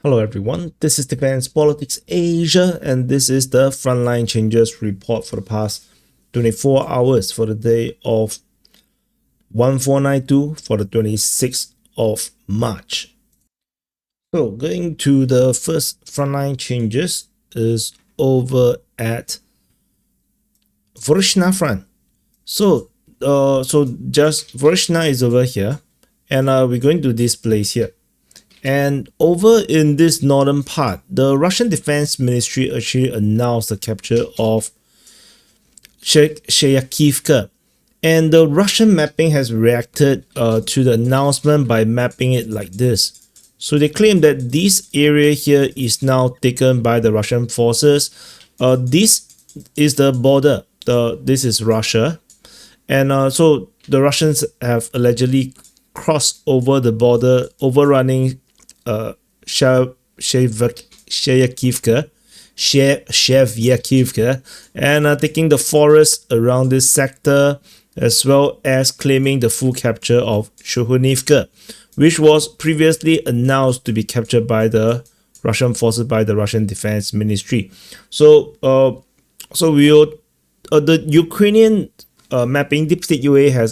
Hello everyone, this is Defense Politics Asia and this is the Frontline Changes report for the past 24 hours for the day of 1492 for the 26th of March. So going to the first Frontline Changes is over at Dvorichna Front. So just Dvorichna is over here and we're going to this place here. And over in this northern part, the Russian Defense Ministry actually announced the capture of sqkm. And the Russian mapping has reacted to the announcement by mapping it like this. So they claim that this area here is now taken by the Russian forces. This is the border. This is Russia. And so the Russians have allegedly crossed over the border, overrunning Siversk and taking the forest around this sector, as well as claiming the full capture of Kostyantynivka, which was previously announced to be captured by the Russian forces by the Russian Defense Ministry. So the Ukrainian mapping Deep State UA has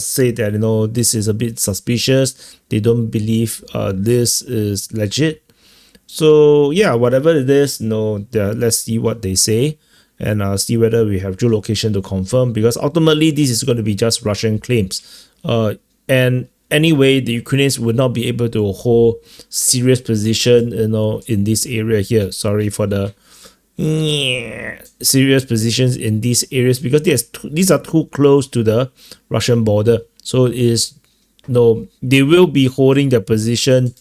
said that this is a bit suspicious. They don't believe this is legit. So yeah, whatever it is, let's see what they say and see whether we have geolocation to confirm, because ultimately this is going to be just Russian claims. And anyway, the Ukrainians would not be able to hold serious position in this area here. Sorry for the serious positions in these areas, because these are too close to the Russian border. So it is they will be holding their position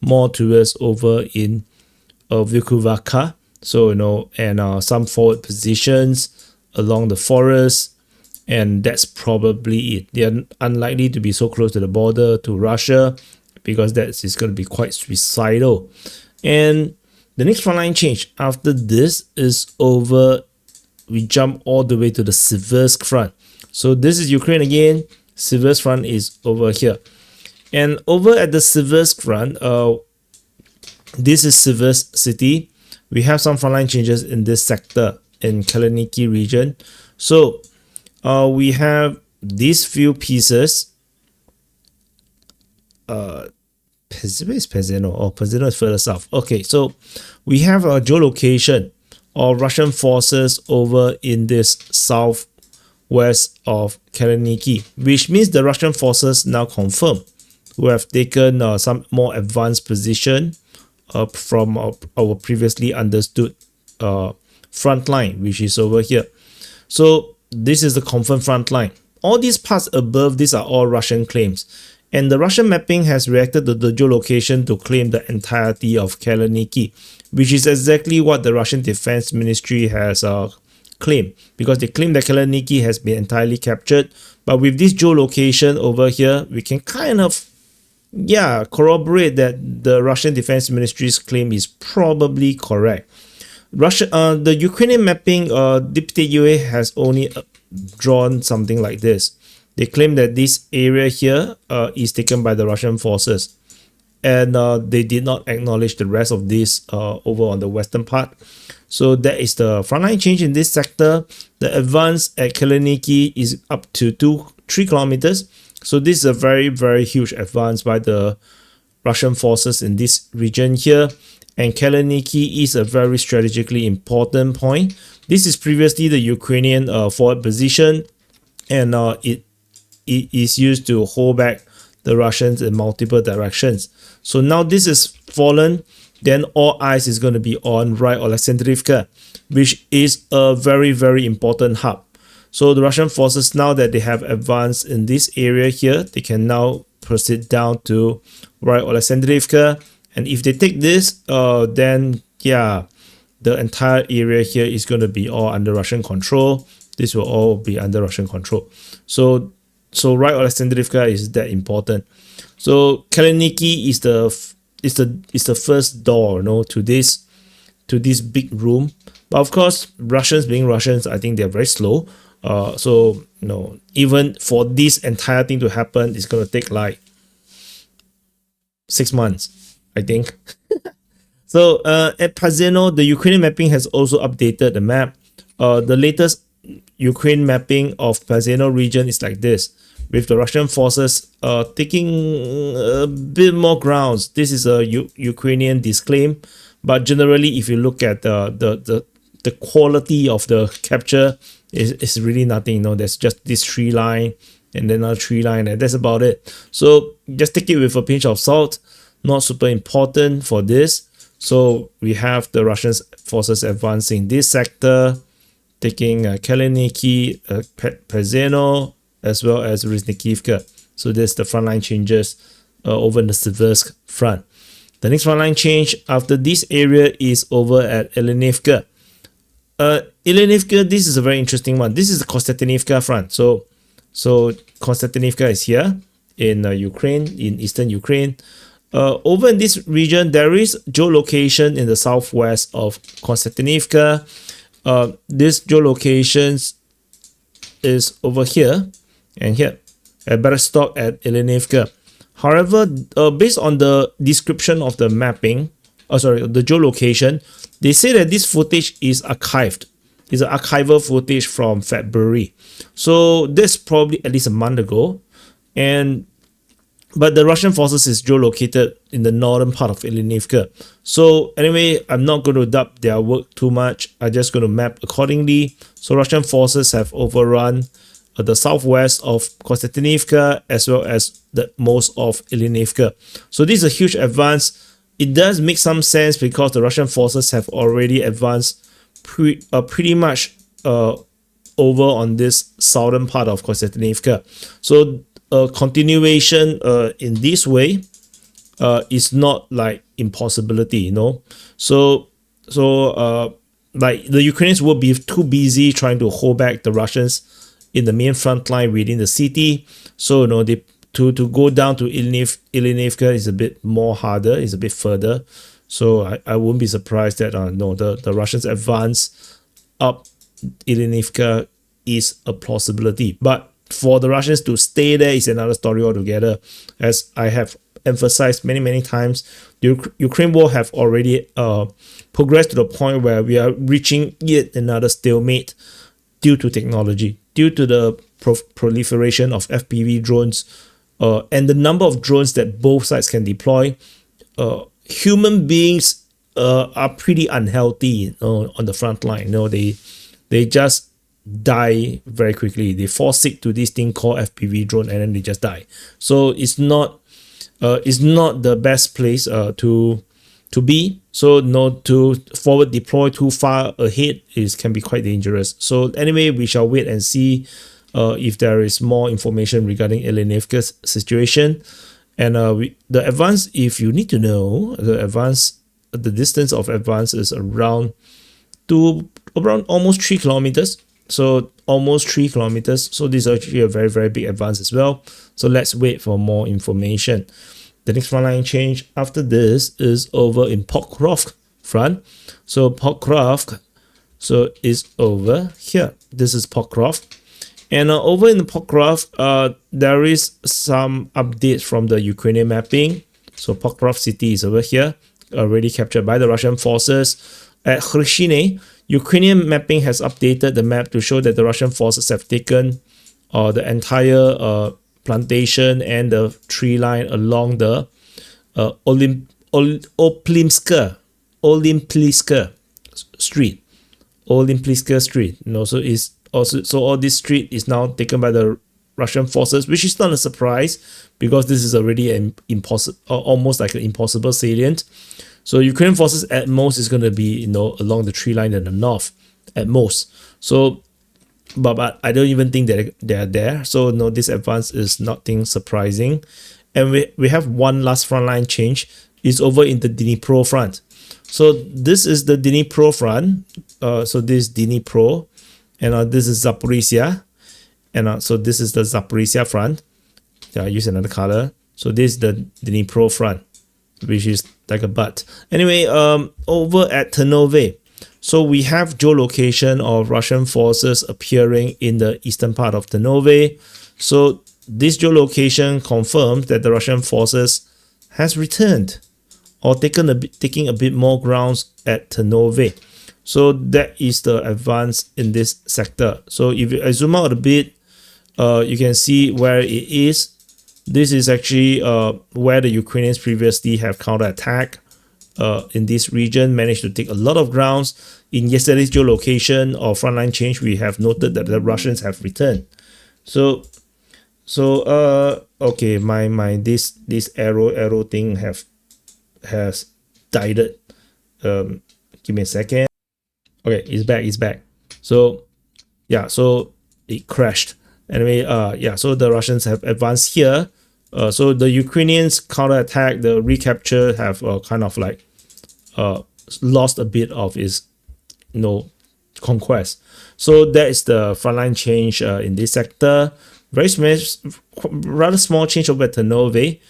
more towards over in Vovchansk. So and some forward positions along the forest, and that's probably it. They are unlikely to be so close to the border to Russia, because that is going to be quite suicidal. And the next frontline change after this is over. We jump all the way to the Siversk Front. So this is Ukraine again. Siversk Front is over here. And over at the Siversk Front, this is Siversk city. We have some frontline changes in this sector in Kaliniki region. So we have these few pieces. Pezeno. Oh, Pezeno is further south. Okay, so we have a geolocation of Russian forces over in this southwest of Kaliniki, which means the Russian forces now confirm who have taken some more advanced position from our previously understood front line, which is over here. So this is the confirmed front line. All these parts above, these are all Russian claims. And the Russian mapping has reacted to the geolocation to claim the entirety of Kaliniki, which is exactly what the Russian Defense Ministry has claimed, because they claim that Kaliniki has been entirely captured. But with this geolocation over here, we can kind of corroborate that the Russian Defense Ministry's claim is probably correct. The Ukrainian mapping, Deep State UA has only drawn something like this. They claim that this area here is taken by the Russian forces, and they did not acknowledge the rest of this over on the western part. So that is the frontline change in this sector. The advance at Kaliniki is up to 3 kilometers. So this is a very, very huge advance by the Russian forces in this region here. And Kaliniki is a very strategically important point. This is previously the Ukrainian forward position, and it is used to hold back the Russians in multiple directions. So now this is fallen, then all eyes is going to be on right Alexandrivka, which is a very, very important hub. So the Russian forces, now that they have advanced in this area here, they can now proceed down to right Alexandrivka. And if they take this, then the entire area here is going to be all under Russian control. This will all be under Russian control. So right Alexandrivka is that important. So Kaliniki is the first door, to this big room. But of course, Russians being Russians, I think they're very slow. So even for this entire thing to happen, it's gonna take like 6 months, I think. So at Pazeno, the Ukrainian mapping has also updated the map. The latest Ukraine mapping of Pazeno region is like this, with the Russian forces taking a bit more grounds. This is a Ukrainian disclaim, but generally, if you look at the quality of the capture, is really nothing. There's just this tree line and then another tree line, and that's about it. So just take it with a pinch of salt. Not super important for this. So we have the Russian forces advancing this sector, taking Kaliniki, Pazeno, as well as Riznikivka. So this is the frontline changes over in the Siversk Front. The next frontline change after this area is over at Ilinivka. Ilinivka, this is a very interesting one. This is the Kostyantynivka Front. So Kostyantynivka is here in Ukraine, in eastern Ukraine. Over in this region, there is geolocation in the southwest of Kostyantynivka. This geolocation is over here and here at Berestok at Ilinivka. However, based on the description of the mapping, the geolocation, they say that this footage is archived. It's an archival footage from February. So this probably at least a month ago. But the Russian forces is geolocated in the northern part of Ilinivka. So anyway, I'm not going to dub their work too much. I'm just going to map accordingly. So Russian forces have overrun the southwest of Kostyantynivka as well as the most of Ilinivka. So this is a huge advance. It does make some sense because the Russian forces have already advanced pretty much over on this southern part of Kostyantynivka. So a continuation in this way is not like impossibility, So like the Ukrainians will be too busy trying to hold back the Russians in the main front line within the city. So they to go down to Ilinivka is a bit more harder, is a bit further. So I wouldn't be surprised that the Russians advance up Ilinivka is a possibility. But for the Russians to stay there is another story altogether. As I have emphasized many times, the Ukraine war have already progressed to the point where we are reaching yet another stalemate due to technology, due to the proliferation of FPV drones and the number of drones that both sides can deploy. Human beings are pretty unhealthy on the front line. They just die very quickly. They fall sick to this thing called FPV drone and then they just die. So it's not the best place to be. So to forward deploy too far ahead can be quite dangerous. So anyway, we shall wait and see if there is more information regarding Ilinivka's situation. And the advance, if you need to know, the distance of advance is around almost 3 kilometers. So almost 3 kilometers. So this is actually a very big advance as well. So let's wait for more information. The next frontline change after this is over in Pokrovsk Front. So Pokrovsk is over here. This is Pokrovsk. And over in the Pokrovsk, there is some updates from the Ukrainian mapping. So Pokrovsk city is over here, already captured by the Russian forces. At Khrushchene, Ukrainian mapping has updated the map to show that the Russian forces have taken the entire plantation and the tree line along the Olimpliska Street. Olimpliska Street. So all this street is now taken by the Russian forces, which is not a surprise because this is already almost like an impossible salient. So Ukrainian forces at most is going to be along the tree line in the north at most. So but I don't even think that they are there. So no, this advance is nothing surprising. And we have one last frontline change. It's over in the Dnipro front. So this is the Dnipro front. So this is Dnipro, and this is Zaporizhzhia, and so this is the Zaporizhzhia front. I use another color. So this is the Dnipro front, which is like a butt. Anyway, over at Ternove, so we have geolocation of Russian forces appearing in the eastern part of Ternove. So this geolocation confirms that the Russian forces has returned or taking a bit more grounds at Ternove. So that is the advance in this sector. So if I zoom out a bit, you can see where it is. This is actually where the Ukrainians previously have counterattacked in this region, managed to take a lot of grounds. In yesterday's geolocation or frontline change, we have noted that the Russians have returned. So okay, this arrow thing has died. Give me a second. Okay, it's back. So yeah, so it crashed. Anyway, yeah, so the Russians have advanced here. So the Ukrainians counterattack, the recapture have kind of like lost a bit of its conquest. So that is the frontline change in this sector. Very small, rather small change over at Ternove,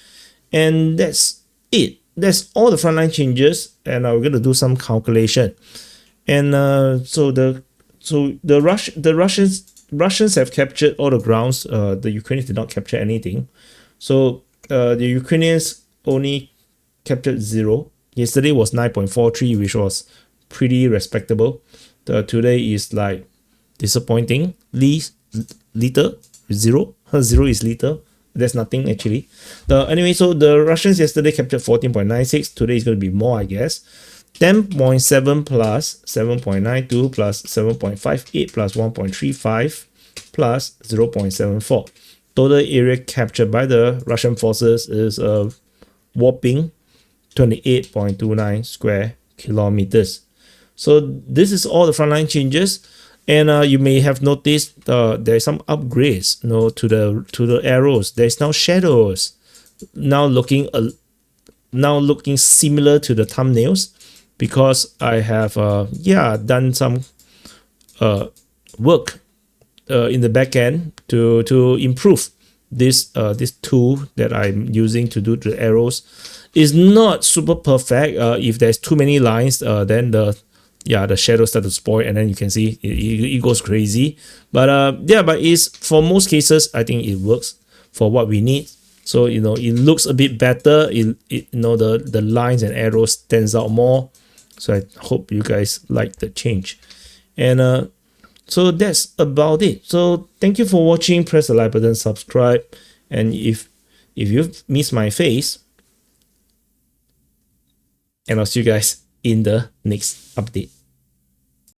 and that's it. That's all the frontline changes, and we're going to do some calculation. And so the Russians have captured all the grounds. The Ukrainians did not capture anything. So the Ukrainians only captured 0. Yesterday was 9.43, which was pretty respectable. Today is like disappointing. Little 0. 0 is little. That's nothing actually. Anyway, so the Russians yesterday captured 14.96. Today is going to be more, I guess. 10.7 plus 7.92 plus 7.58 plus 1.35 plus 0.74. Total area captured by the Russian forces is a whopping 28.29 square kilometers. So this is all the frontline changes, and you may have noticed there is some upgrades, to the arrows. There is now shadows, now looking similar to the thumbnails, because I have done some work in the back end to improve this tool that I'm using to do the arrows. Is not super perfect. If there's too many lines, then the shadows start to spoil, and then you can see it goes crazy. But but it's, for most cases, I think it works for what we need. So it looks a bit better. The lines and arrows stands out more. So I hope you guys like the change. And so that's about it. So thank you for watching. Press the like button, subscribe, and if you've missed my face, and I'll see you guys in the next update.